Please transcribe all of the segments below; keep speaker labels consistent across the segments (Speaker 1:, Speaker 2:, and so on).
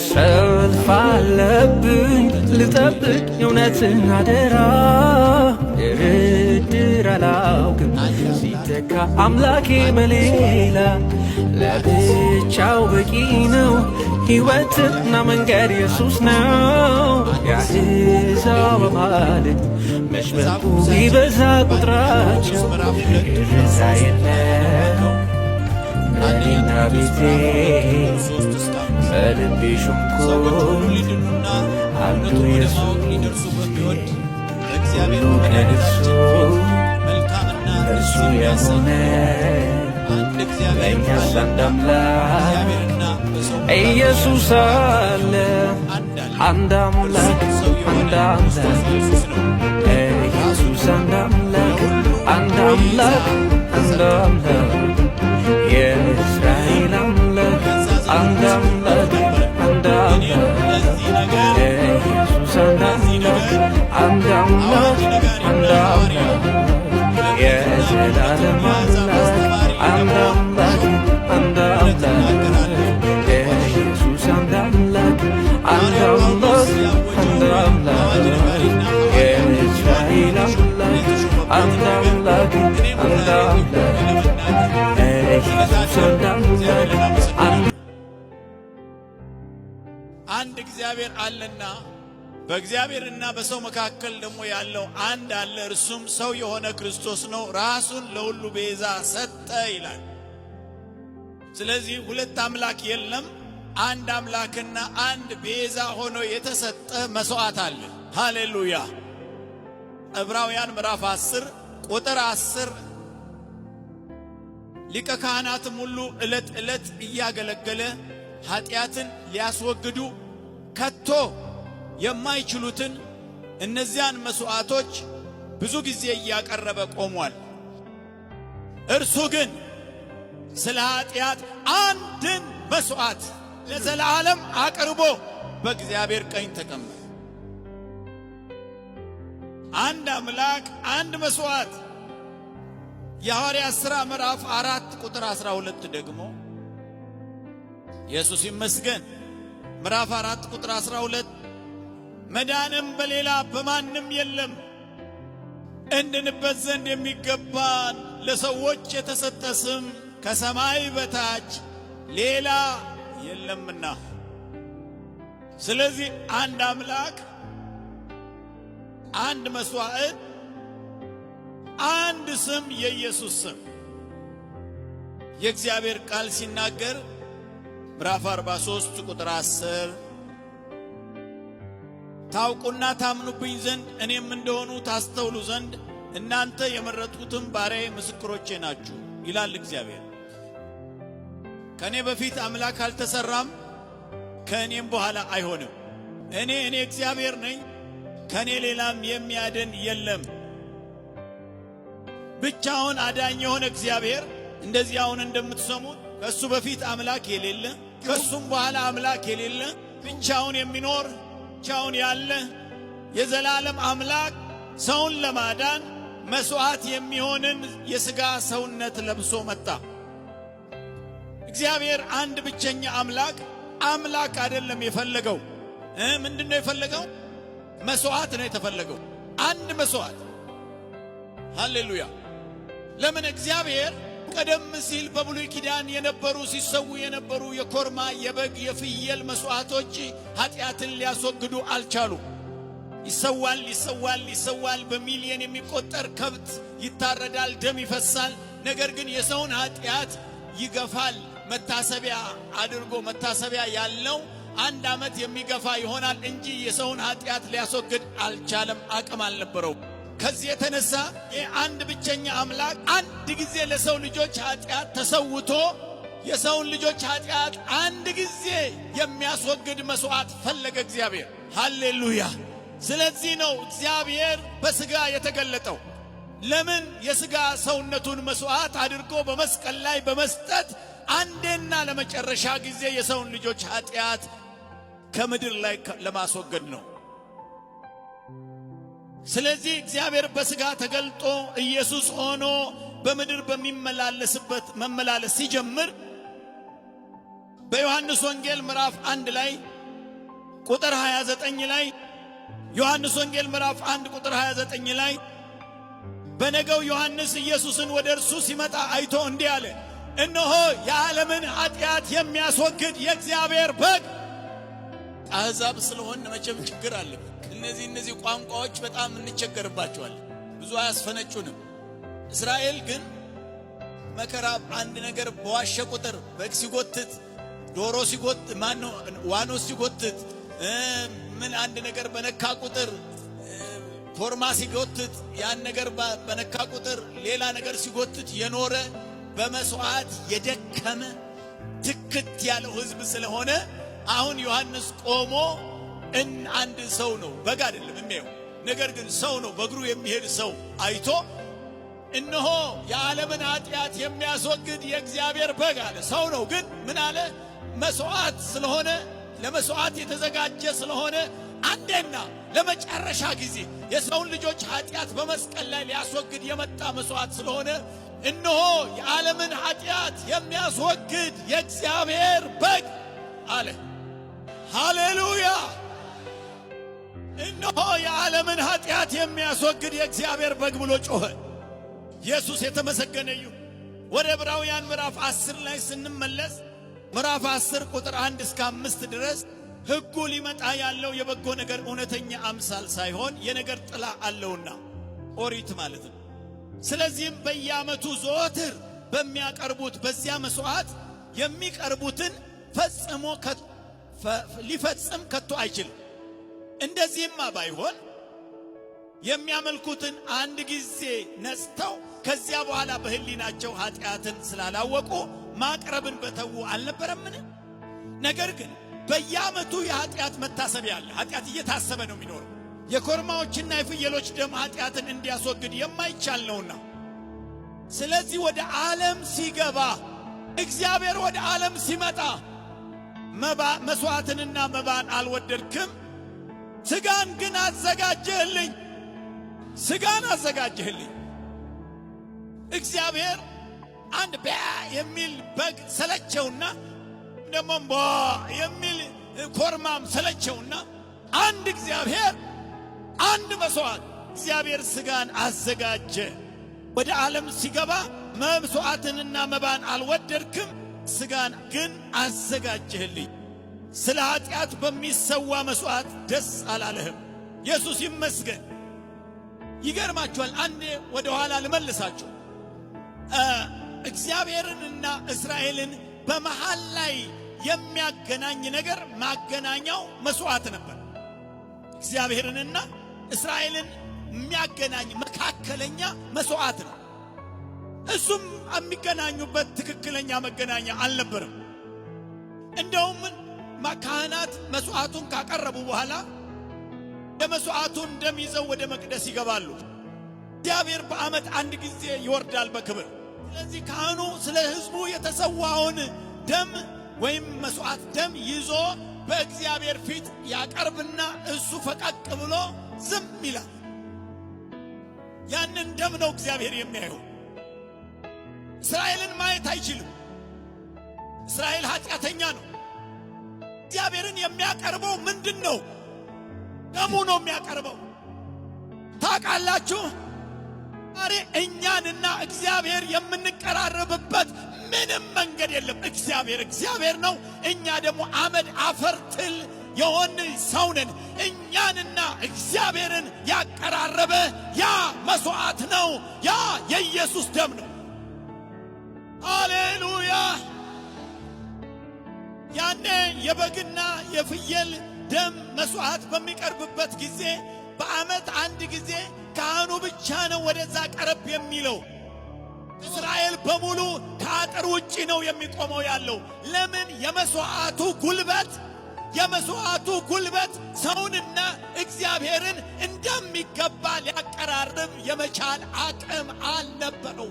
Speaker 1: ሰልፍ አለብኝ ልጠብቅ የእውነትን አደራ ድርድር አላውቅም ሲተካ አምላኬ በሌላ ለብቻው በቂ ነው ሕይወትና መንገድ ኢየሱስ ነው የአሕዛብ አማልክት መሽበቁ ቢበዛ ቁጥራቸው እርዛ የለው እኔና ቤቴ በልቤ ሾምኩት አንዱ ኢየሱስ ሁሉ ከእርሱ እርሱ የሆነ ለእኛስ አንድ አምላክ ኢየሱስ አለ አንድ አምላክ አንድ አምላክ ኢየሱስ አንድ አምላክ አንድ አምላክ አንድ አምላክ የእስራኤል አምላክ አንድ አምላክ አንድ አምላክ ኢየሱስ አንድ አምላክ አንድ አምላክ አንድ አምላክ የዘላለም አምላክ አንድ አምላክ አንድ አምላክ ኢየሱስ አንድ አምላክ አንድ አምላክ አንድ አምላክ የእስራኤል አምላክ አንድ አምላክ አንድ አምላክ ኢየሱስ አንድ አምላክ
Speaker 2: አንድ እግዚአብሔር አለና በእግዚአብሔርና በሰው መካከል ደግሞ ያለው አንድ አለ እርሱም ሰው የሆነ ክርስቶስ ነው ራሱን ለሁሉ ቤዛ ሰጠ ይላል። ስለዚህ ሁለት አምላክ የለም አንድ አምላክና አንድ ቤዛ ሆኖ የተሰጠ መስዋዕት አለ። ሃሌሉያ። ዕብራውያን ምዕራፍ 10 ቁጥር 10 ሊቀ ካህናትም ሁሉ ዕለት ዕለት እያገለገለ ኃጢአትን ሊያስወግዱ ከቶ የማይችሉትን እነዚያን መስዋዕቶች ብዙ ጊዜ እያቀረበ ቆሟል። እርሱ ግን ስለ ኃጢአት አንድን መስዋዕት ለዘላለም አቅርቦ በእግዚአብሔር ቀኝ ተቀመጠ። አንድ አምላክ አንድ መስዋዕት። የሐዋርያት ሥራ ምዕራፍ 4 ቁጥር 12 ደግሞ ኢየሱስ ይመስገን ምዕራፍ 4 ቁጥር 12 መዳንም በሌላ በማንም የለም እንድንበት ዘንድ የሚገባን ለሰዎች የተሰጠ ስም ከሰማይ በታች ሌላ የለምና። ስለዚህ አንድ አምላክ አንድ መስዋዕት አንድ ስም የኢየሱስ ስም። የእግዚአብሔር ቃል ሲናገር ምዕራፍ 43 ቁጥር 10 ታውቁና ታምኑብኝ ዘንድ እኔም እንደሆኑ ታስተውሉ ዘንድ እናንተ የመረጥኩትም ባሪያዬ ምስክሮቼ ናችሁ ይላል እግዚአብሔር። ከኔ በፊት አምላክ አልተሰራም ከኔም በኋላ አይሆንም። እኔ እግዚአብሔር ነኝ ከኔ ሌላም የሚያድን የለም። ብቻውን አዳኝ የሆነ እግዚአብሔር እንደዚህ አሁን እንደምትሰሙት ከሱ በፊት አምላክ የሌለ ከሱም በኋላ አምላክ የሌለ ብቻውን የሚኖር ብቻውን ያለ የዘላለም አምላክ ሰውን ለማዳን መስዋዕት የሚሆንን የሥጋ ሰውነት ለብሶ መጣ። እግዚአብሔር አንድ ብቸኛ አምላክ አይደለም የፈለገው። ምንድነው የፈለገው? መስዋዕት ነው የተፈለገው። አንድ መስዋዕት። ሃሌሉያ። ለምን? እግዚአብሔር ቀደም ሲል በብሉይ ኪዳን የነበሩ ሲሰዉ የነበሩ የኮርማ የበግ የፍየል መስዋዕቶች ኃጢአትን ሊያስወግዱ አልቻሉ። ይሰዋል በሚሊዮን የሚቆጠር ከብት ይታረዳል፣ ደም ይፈሳል። ነገር ግን የሰውን ኃጢአት ይገፋል። መታሰቢያ አድርጎ መታሰቢያ ያለው አንድ ዓመት የሚገፋ ይሆናል እንጂ የሰውን ኃጢአት ሊያስወግድ አልቻለም፣ አቅም አልነበረው። ከዚህ የተነሳ አንድ ብቸኛ አምላክ አንድ ጊዜ ለሰው ልጆች ኃጢአት ተሰውቶ የሰውን ልጆች ኃጢአት አንድ ጊዜ የሚያስወግድ መስዋዕት ፈለገ እግዚአብሔር። ሃሌሉያ። ስለዚህ ነው እግዚአብሔር በሥጋ የተገለጠው። ለምን? የሥጋ ሰውነቱን መስዋዕት አድርጎ በመስቀል ላይ በመስጠት አንዴና ለመጨረሻ ጊዜ የሰውን ልጆች ኃጢአት ከምድር ላይ ለማስወገድ ነው። ስለዚህ እግዚአብሔር በሥጋ ተገልጦ ኢየሱስ ሆኖ በምድር መመላለስ ሲጀምር በዮሐንስ ወንጌል ምዕራፍ 1 ላይ ቁጥር 29 ላይ ዮሐንስ ወንጌል ምዕራፍ 1 ቁጥር 29 ላይ በነገው ዮሐንስ ኢየሱስን ወደ እርሱ ሲመጣ አይቶ እንዲህ አለ፣ እነሆ የዓለምን ኃጢአት የሚያስወግድ የእግዚአብሔር በግ። አሕዛብ ስለሆነ መቼም ችግር አለ። እነዚህ ቋንቋዎች በጣም እንቸገርባቸዋለን፣ ብዙ አያስፈነጩንም። እስራኤል ግን መከራ አንድ ነገር በዋሸ ቁጥር በግ ሲጎትት፣ ዶሮ ሲጎትት፣ ዋኖስ ሲጎትት፣ ምን አንድ ነገር በነካ ቁጥር ኮርማ ሲጎትት፣ ያን ነገር በነካ ቁጥር ሌላ ነገር ሲጎትት የኖረ በመስዋዕት የደከመ ትክት ያለው ሕዝብ ስለሆነ አሁን ዮሐንስ ቆሞ አንድ ሰው ነው፣ በግ አይደለም የሚያየው፣ ነገር ግን ሰው ነው፣ በእግሩ የሚሄድ ሰው አይቶ እነሆ የዓለምን ኃጢአት የሚያስወግድ የእግዚአብሔር በግ አለ። ሰው ነው ግን ምን አለ? መስዋዕት ስለሆነ ለመስዋዕት የተዘጋጀ ስለሆነ አንዴና ለመጨረሻ ጊዜ የሰውን ልጆች ኃጢአት በመስቀል ላይ ሊያስወግድ የመጣ መስዋዕት ስለሆነ እነሆ የዓለምን ኃጢአት የሚያስወግድ የእግዚአብሔር በግ አለ። ሃሌሉያ! እነሆ የዓለምን ኃጢአት የሚያስወግድ የእግዚአብሔር በግ ብሎ ጮኸ። ኢየሱስ የተመሰገነ ይሁን። ወደ ዕብራውያን ምዕራፍ 10 ላይ ስንመለስ ምዕራፍ 10 ቁጥር 1 እስከ 5 ድረስ ሕጉ ሊመጣ ያለው የበጎ ነገር እውነተኛ አምሳል ሳይሆን የነገር ጥላ አለውና ኦሪት ማለት ነው። ስለዚህም በየዓመቱ ዘወትር በሚያቀርቡት በዚያ መስዋዕት የሚቀርቡትን ፈጽሞ ሊፈጽም ከቶ አይችልም። እንደዚህማ ባይሆን የሚያመልኩትን አንድ ጊዜ ነጽተው ከዚያ በኋላ በሕሊናቸው ኃጢአትን ስላላወቁ ማቅረብን በተዉ አልነበረምን? ነገር ግን በየዓመቱ የኃጢአት መታሰቢያ አለ። ኃጢአት እየታሰበ ነው የሚኖረው። የኮርማዎችና የፍየሎች ደም ኃጢአትን እንዲያስወግድ የማይቻል ነውና፣ ስለዚህ ወደ ዓለም ሲገባ እግዚአብሔር ወደ ዓለም ሲመጣ መስዋዕትንና መባን አልወደድክም፣ ሥጋን ግን አዘጋጀህልኝ። ሥጋን አዘጋጀህልኝ። እግዚአብሔር አንድ ቢያ የሚል በግ ሰለቸውና ደሞም ባ የሚል ኮርማም ሰለቸውና አንድ እግዚአብሔር አንድ መስዋዕት እግዚአብሔር ሥጋን አዘጋጀ። ወደ ዓለም ሲገባ መስዋዕትንና መባን አልወደድክም፣ ሥጋን ግን አዘጋጀህልኝ። ስለ ኃጢአት በሚሰዋ መስዋዕት ደስ አላለህም። ኢየሱስ ይመስገን። ይገርማችኋል። አንዴ ወደ ኋላ ልመልሳችሁ። እግዚአብሔርንና እስራኤልን በመሃል ላይ የሚያገናኝ ነገር ማገናኛው መስዋዕት ነበር። እግዚአብሔርንና እስራኤልን የሚያገናኝ መካከለኛ መስዋዕት ነው። እሱም የሚገናኙበት ትክክለኛ መገናኛ አልነበረም። እንደውም ካህናት መስዋዕቱን ካቀረቡ በኋላ የመስዋዕቱን ደም ይዘው ወደ መቅደስ ይገባሉ። እግዚአብሔር በዓመት አንድ ጊዜ ይወርዳል በክብር። ስለዚህ ካህኑ ስለ ሕዝቡ የተሰዋውን ደም ወይም መስዋዕት ደም ይዞ በእግዚአብሔር ፊት ያቀርብና እሱ ፈቀቅ ብሎ ዝም ይላል። ያንን ደም ነው እግዚአብሔር የሚያየው። እስራኤልን ማየት አይችልም። እስራኤል ኃጢአተኛ ነው። እግዚአብሔርን የሚያቀርበው ምንድን ነው? ደሙ ነው የሚያቀርበው። ታውቃላችሁ፣ ዛሬ እኛንና እግዚአብሔር የምንቀራረብበት ምንም መንገድ የለም። እግዚአብሔር ነው፣ እኛ ደግሞ አመድ አፈር ትል የሆን ሰው ነን። እኛንና እግዚአብሔርን ያቀራረበ ያ መስዋዕት ነው፣ ያ የኢየሱስ ደም ነው። ሃሌሉያ! ያኔ የበግና የፍየል ደም መስዋዕት በሚቀርብበት ጊዜ በዓመት አንድ ጊዜ ካህኑ ብቻ ነው ወደዛ ቀረብ የሚለው። እስራኤል በሙሉ ከአጥር ውጪ ነው የሚቆመው ያለው። ለምን? የመስዋዕቱ ጉልበት ሰውንና እግዚአብሔርን እንደሚገባ ሊያቀራርብ የመቻል አቅም አልነበረው።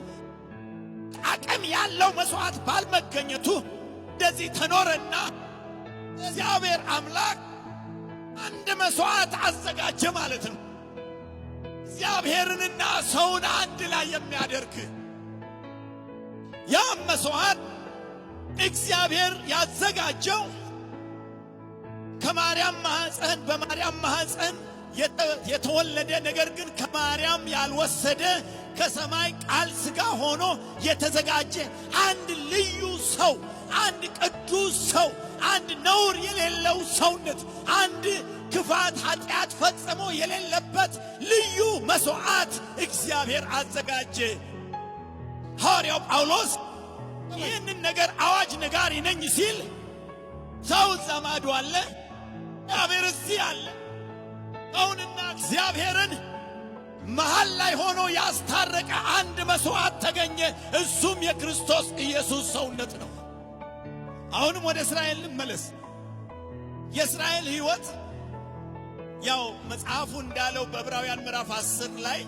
Speaker 2: አቅም ያለው መስዋዕት ባልመገኘቱ እንደዚህ ተኖረና እግዚአብሔር አምላክ አንድ መስዋዕት አዘጋጀ ማለት ነው። እግዚአብሔርንና ሰውን አንድ ላይ የሚያደርግ ያ መስዋዕት እግዚአብሔር ያዘጋጀው ከማርያም ማህፀን በማርያም ማህፀን የተወለደ ነገር ግን ከማርያም ያልወሰደ ከሰማይ ቃል ሥጋ ሆኖ የተዘጋጀ አንድ ልዩ ሰው፣ አንድ ቅዱስ ሰው፣ አንድ ነውር የሌለው ሰውነት፣ አንድ ክፋት ኃጢአት ፈጽሞ የሌለበት ልዩ መስዋዕት እግዚአብሔር አዘጋጀ። ሐዋርያው ጳውሎስ ይህንን ነገር አዋጅ ነጋሪ ነኝ ሲል ሰው እዛ ማዶ አለ፣ እግዚአብሔር እዚህ አለ። ሰውንና እግዚአብሔርን መሃል ላይ ሆኖ ያስታረቀ አንድ መስዋዕት ተገኘ። እሱም የክርስቶስ ኢየሱስ ሰውነት ነው። አሁንም ወደ እስራኤል ልመለስ። የእስራኤል ሕይወት ያው መጽሐፉ እንዳለው በዕብራውያን ምዕራፍ 10 ላይ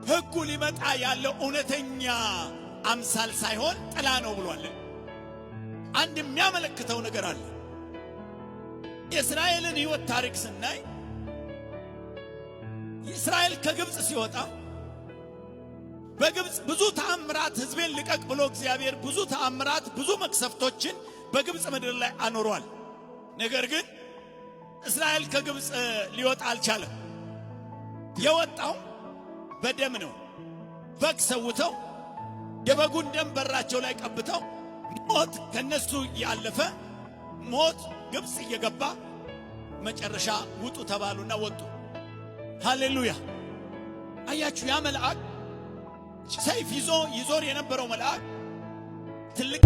Speaker 2: ሕጉ ሊመጣ ያለው እውነተኛ አምሳል ሳይሆን ጥላ ነው ብሏል። አንድ የሚያመለክተው ነገር አለ። የእስራኤልን ሕይወት ታሪክ ስናይ እስራኤል ከግብጽ ሲወጣ በግብጽ ብዙ ተአምራት ሕዝቤን ልቀቅ ብሎ እግዚአብሔር ብዙ ተአምራት ብዙ መቅሰፍቶችን በግብጽ ምድር ላይ አኖሯል። ነገር ግን እስራኤል ከግብጽ ሊወጣ አልቻለም። የወጣው በደም ነው። በግ ሰውተው የበጉን ደም በራቸው ላይ ቀብተው ሞት ከነሱ ያለፈ ሞት ግብጽ እየገባ መጨረሻ ውጡ ተባሉና ወጡ። ሃሌሉያ! አያችሁ፣ ያ መልአክ ሰይፍ ይዞር የነበረው መልአክ ትልቅ